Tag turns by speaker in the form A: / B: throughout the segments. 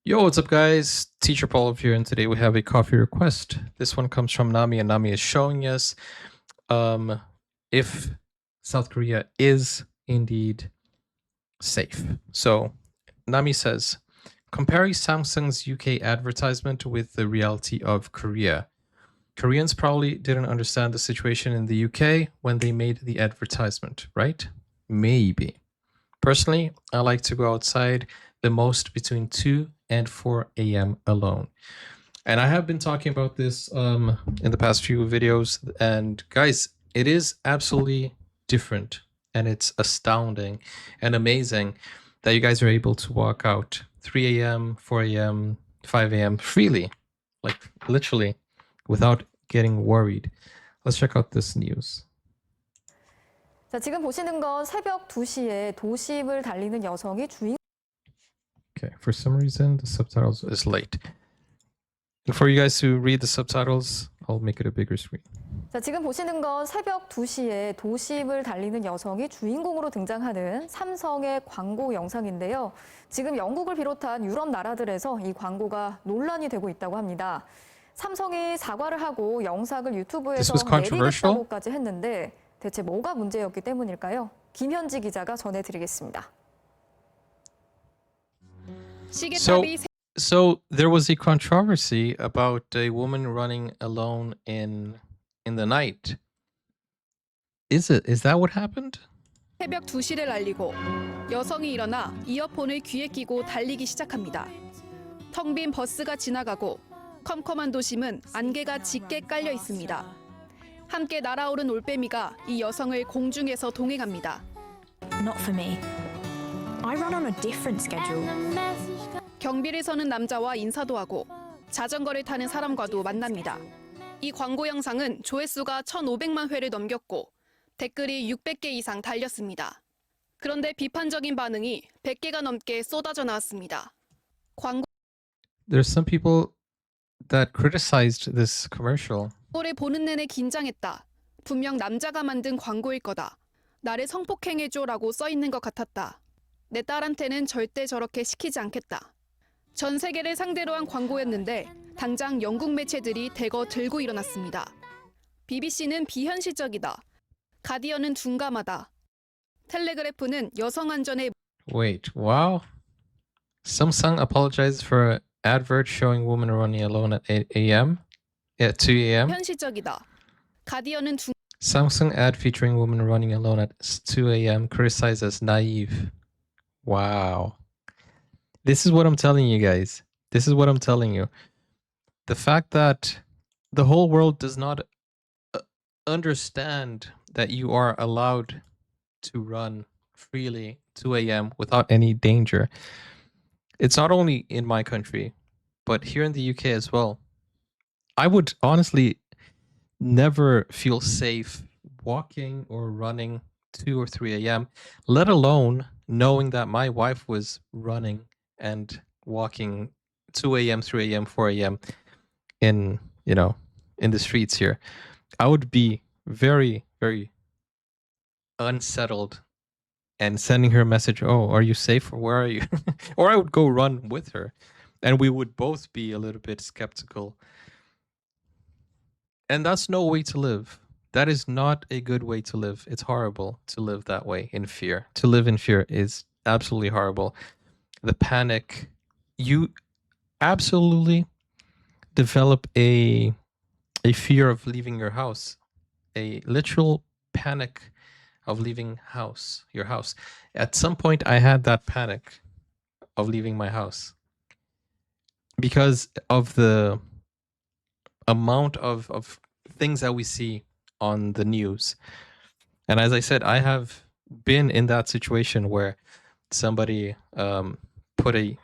A: Yo, what's up, guys? Teacher Paul here, and today we have a coffee request. This one comes from Nami, and Nami is showing us if South Korea is indeed safe. So, Nami says, comparing Samsung's UK advertisement with the reality of Korea. Koreans probably didn't understand the situation in the UK when they made the advertisement, right? Maybe. Personally, I like to go outside the most between 2 and 4 a.m. alone. And I have been talking about this in the past few videos. And guys, it is absolutely different. And it's astounding and amazing that you guys are able to walk out 3 a.m., 4 a.m., 5 a.m. freely, like literally, without getting worried. Let's check out this news.
B: 자, 지금 보시는 건 새벽 2시에 도심을 달리는 여성이 주인.
A: Okay, for some reason the subtitles is late. And for you guys to read the subtitles, I'll make it a bigger screen.
B: 자, 지금 보시는 건 새벽 2시에 도심을 달리는 여성이 주인공으로 등장하는 삼성의 광고 영상인데요. 지금 영국을 비롯한 유럽 나라들에서 이 광고가 논란이 되고 있다고 합니다. 삼성이 사과를 하고 영상을 유튜브에서 내리겠다고까지 했는데 대체 뭐가 문제였기 때문일까요? 김현지 기자가 전해드리겠습니다.
A: So there was a controversy about a woman running alone in the night. Is that what happened?
C: 새벽 2시를 알리고 여성이 일어나 이어폰을 귀에 끼고 달리기 시작합니다. 텅 빈 버스가 지나가고 컴컴한 도심은 안개가 짙게 깔려 있습니다. 함께 날아오른 올빼미가 이 여성을 공중에서 동행합니다.
D: Not for me. I run on a different schedule.
C: 경비를 서는 남자와 인사도 하고 자전거를 타는 사람과도 만납니다. 이 광고 영상은 조회수가 1,500만 회를 넘겼고 댓글이 600개 이상 달렸습니다. 그런데 비판적인 반응이 100개가 넘게 쏟아져 나왔습니다.
A: There's some people that criticized this commercial.
C: 광고를 보는 내내 긴장했다. 분명 남자가 만든 광고일 거다. 나를 성폭행해줘라고 써있는 것 같았다. 내 딸한테는 절대 저렇게 시키지 않겠다. 전 세계를 상대로 한 광고였는데 당장 영국 매체들이 대거 들고 일어났습니다. BBC는 비현실적이다. 가디언은 둔감하다. 텔레그래프는 여성 안전에
A: Wait, wow. Samsung apologized for an advert showing woman running alone at 8 a.m. At 2 a.m.
C: 현실적이다. 가디언은
A: Samsung ad featuring woman running alone at 2 a.m. criticized as naive. Wow. This is what I'm telling you guys. This is what I'm telling you. The fact that the whole world does not understand that you are allowed to run freely 2 a.m. without any danger. It's not only in my country, but here in the UK as well. I would honestly never feel safe walking or running 2 or 3 a.m., let alone knowing that my wife was running and walking 2 a.m., 3 a.m., 4 a.m. in the streets here. I would be very, very unsettled and sending her a message, oh, are you safe? Or where are you? Or I would go run with her and we would both be a little bit skeptical. And that's no way to live. That is not a good way to live. It's horrible to live that way in fear. To live in fear is absolutely horrible. The panic, you absolutely develop a fear of leaving your house, a literal panic of leaving your house. At some point, I had that panic of leaving my house because of the amount of things that we see on the news. And as I said, I have been in that situation where somebody put a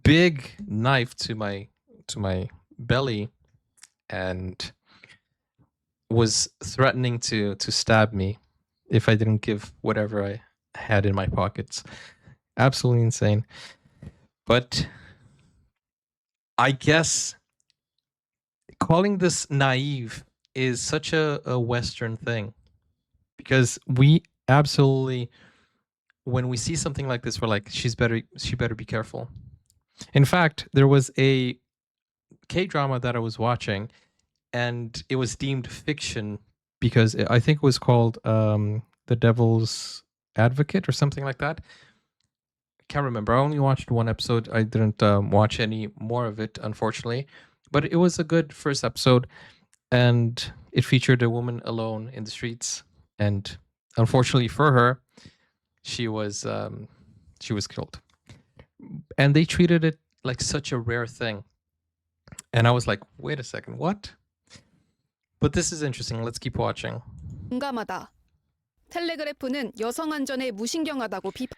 A: big knife to my belly and was threatening to stab me if I didn't give whatever I had in my pockets. Absolutely insane. But I guess calling this naive is such a Western thing, because we absolutely, when we see something like this, we're like, she better be careful. In fact, there was a K-drama that I was watching, and it was deemed fiction because I think it was called The Devil's Advocate or something like that. Can't remember. I only watched one episode. I didn't watch any more of it, unfortunately. But it was a good first episode, and it featured a woman alone in the streets. And unfortunately for her, she was killed. And they treated it like such a rare thing. And I was like, wait a second, what? But this is interesting. Let's keep watching.
C: 공감하다. 텔레그래프는 여성 안전에 무신경하다고 비판.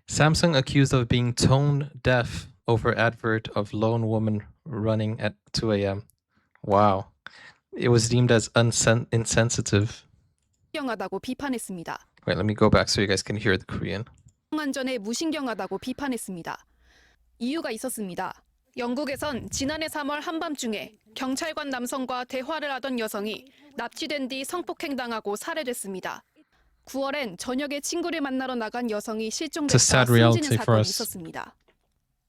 A: Samsung accused of being tone deaf over advert of lone woman running at 2 a.m. Wow. It was deemed as insensitive.
C: 무신경하다고 비판했습니다.
A: Wait, let me go back so you guys can hear the Korean.
C: 안전에 무신경하다고 비판했습니다. 이유가 있었습니다. 영국에선 지난해 3월 한밤중에 경찰관 남성과 대화를 하던 여성이 납치된 뒤 성폭행당하고 살해됐습니다. 9월엔 저녁에 친구를 만나러 나간 여성이 실종됐다 숨지는 사건이 있었습니다.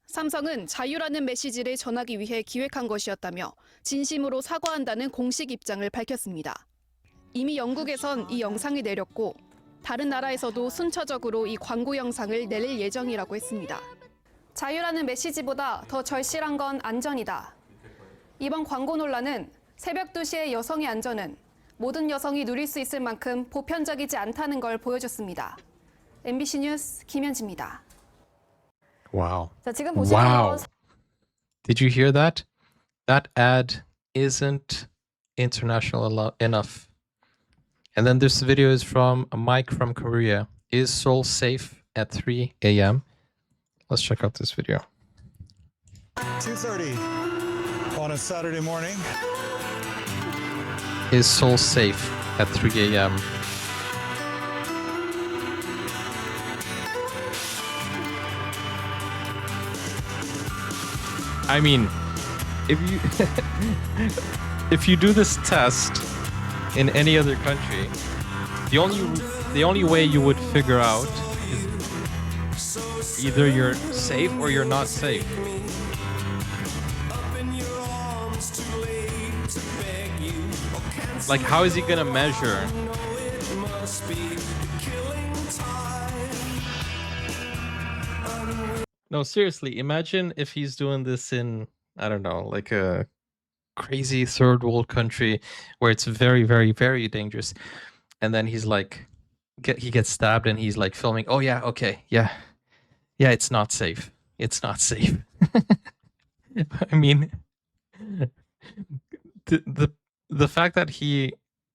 C: 삼성은 자유라는 메시지를 전하기 위해 기획한 것이었다며 진심으로 사과한다는 공식 입장을 밝혔습니다. 이미 영국에선 이 영상이 내렸고 다른 나라에서도 순차적으로 이 광고 영상을 내릴 예정이라고 했습니다. 자유라는 메시지보다 더 절실한 건 안전이다. 이번 광고 논란은 새벽 2시의 여성의 안전은 모든 여성이 누릴 수 있을 만큼 보편적이지 않다는 걸 보여줬습니다. MBC 뉴스 김현지입니다.
A: Wow.
B: 자, 지금 보시는
A: Wow.
B: 건
A: Did you hear that? That ad isn't international enough. And then this video is from Mike from Korea. Is Seoul safe at 3 a.m.? Let's check out this video.
E: 2:30 on a Saturday morning.
A: Is Seoul safe at 3 a.m.? I mean, if you do this test in any other country, the only way you would figure out is either you're safe or you're not safe. Like, how is he gonna measure? No, seriously, imagine if he's doing this in, I don't know, like a crazy third world country where it's very, very, very dangerous. And then he's like, he gets stabbed and he's like filming, oh yeah, okay, yeah, it's not safe. It's not safe. I mean, the fact that he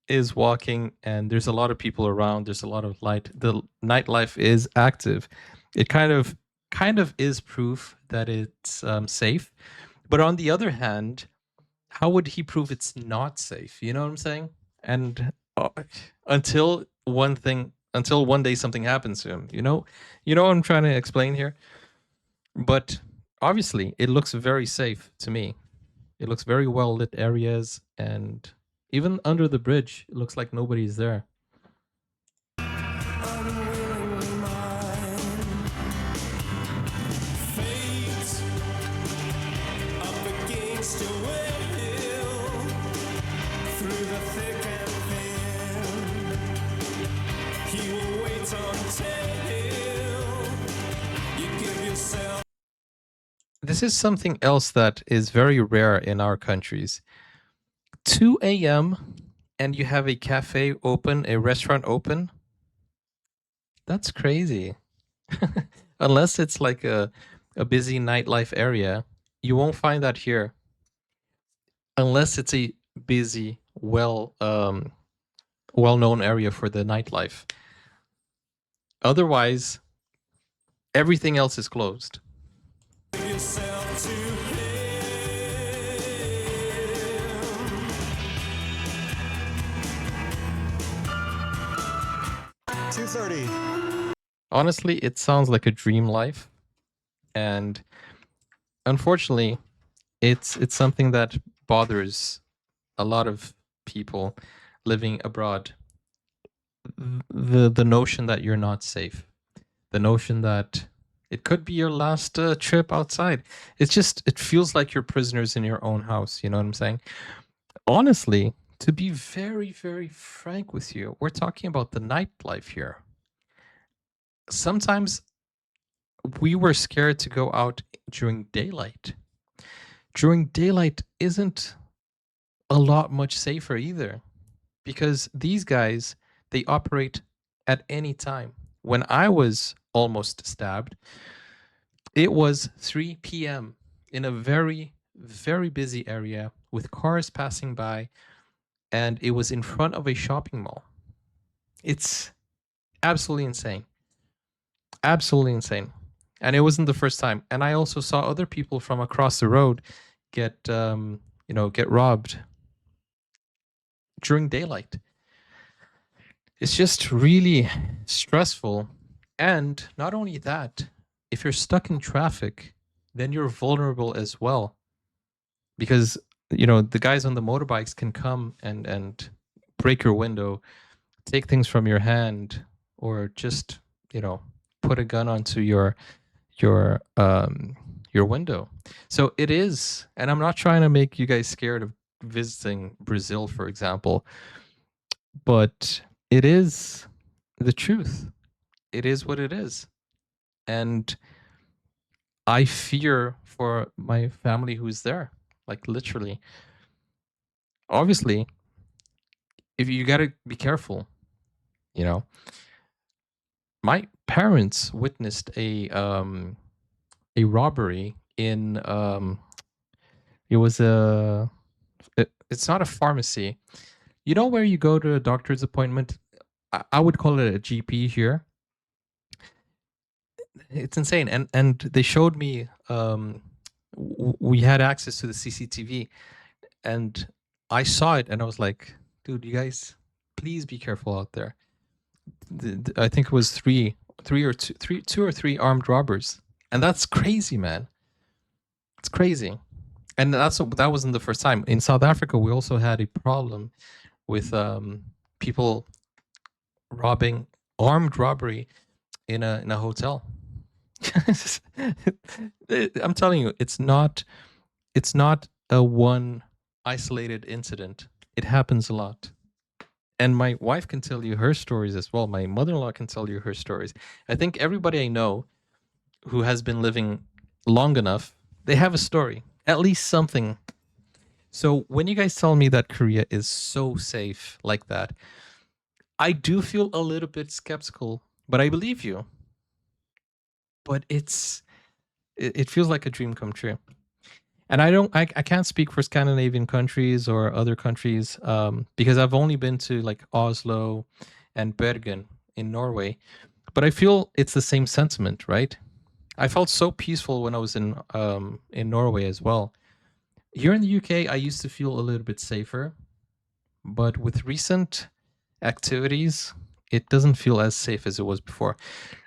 A: is walking and there's a lot of people around, there's a lot of light, the nightlife is active. It kind of is proof that it's safe. But on the other hand, how would he prove it's not safe? You know what I'm saying? And until one day something happens to him, you know what I'm trying to explain here? But obviously it looks very safe to me. It looks very well lit areas, and even under the bridge, it looks like nobody's there. This is something else that is very rare in our countries. 2 a.m. and you have a cafe open, a restaurant open. That's crazy. Unless it's like a busy nightlife area, you won't find that here. Unless it's a busy, well-known area for the nightlife. Otherwise, everything else is closed. Honestly, it sounds like a dream life, and unfortunately, it's something that bothers a lot of people living abroad. The notion that you're not safe, the notion that It could be your last trip outside. It feels like you're prisoners in your own house. You know what I'm saying? Honestly, to be very, very frank with you, we're talking about the nightlife here. Sometimes we were scared to go out during daylight. During daylight isn't a lot much safer either, because these guys, they operate at any time. When I was almost stabbed, it was 3 p.m. in a very, very busy area with cars passing by, and it was in front of a shopping mall. It's absolutely insane. Absolutely insane. And it wasn't the first time. And I also saw other people from across the road get get robbed during daylight. It's just really stressful. And not only that, if you're stuck in traffic, then you're vulnerable as well. Because, the guys on the motorbikes can come and break your window, take things from your hand, or just, put a gun onto your window. So it is, and I'm not trying to make you guys scared of visiting Brazil, for example, but it is the truth. It is what it is. And I fear for my family who's there, like literally. Obviously, if you got to be careful, you know. My parents witnessed a robbery in it was it's not a pharmacy. You know where you go to a doctor's appointment? I would call it a GP here. It's insane. And they showed me we had access to the CCTV, and I saw it and I was like, dude, you guys, please be careful out there. I think it was two or three armed robbers, and that's crazy, man. It's crazy. And that wasn't the first time. In South Africa, we also had a problem with people robbing, armed robbery in a hotel. I'm telling you, it's not a one isolated incident. It happens a lot. And my wife can tell you her stories as well. My mother-in-law can tell you her stories. I think everybody I know who has been living long enough, they have a story, at least something. So when you guys tell me that Korea is so safe like that, I do feel a little bit skeptical, but I believe you. But it feels like a dream come true. And I can't speak for Scandinavian countries or other countries because I've only been to like Oslo and Bergen in Norway, but I feel it's the same sentiment, right? I felt so peaceful when I was in Norway as well. Here in the UK, I used to feel a little bit safer, but with recent activities, it doesn't feel as safe as it was before.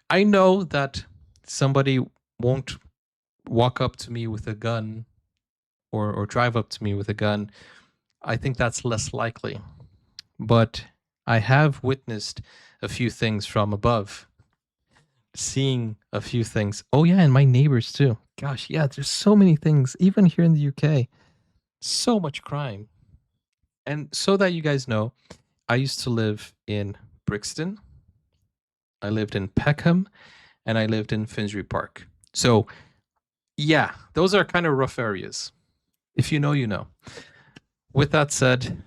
A: I know that somebody won't walk up to me with a gun or drive up to me with a gun. I think that's less likely. But I have witnessed a few things from above, seeing a few things. Oh yeah, and my neighbors too. Gosh, yeah, there's so many things, even here in the UK. So much crime. And so that you guys know, I used to live in Brixton, I lived in Peckham, and I lived in Finsbury Park. So yeah, those are kind of rough areas. If you know, you know. With that said,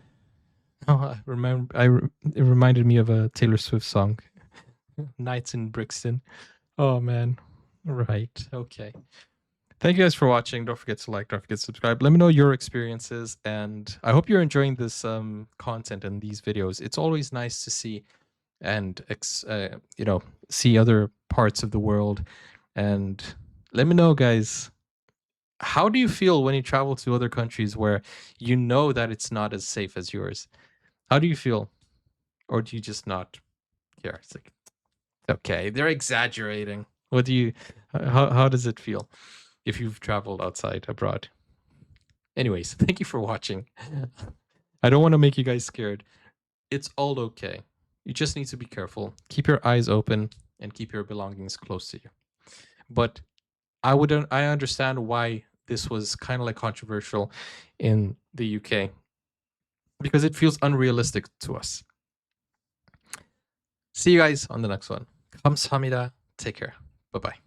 A: it reminded me of a Taylor Swift song, Nights in Brixton. Oh man. Right. Okay. Thank you guys for watching. Don't forget to like, don't forget to subscribe. Let me know your experiences, and I hope you're enjoying this content and these videos. It's always nice to see and see other parts of the world. And let me know, guys, how do you feel when you travel to other countries where you know that it's not as safe as yours? How do you feel? Or do you just not care? It's like, okay, they're exaggerating. How does it feel if you've traveled outside abroad? Anyways, thank you for watching. I don't want to make you guys scared. It's all okay. You just need to be careful. Keep your eyes open and keep your belongings close to you. But I understand why this was kind of like controversial in the UK, because it feels unrealistic to us. See you guys on the next one. 감사합니다. Take care. Bye-bye.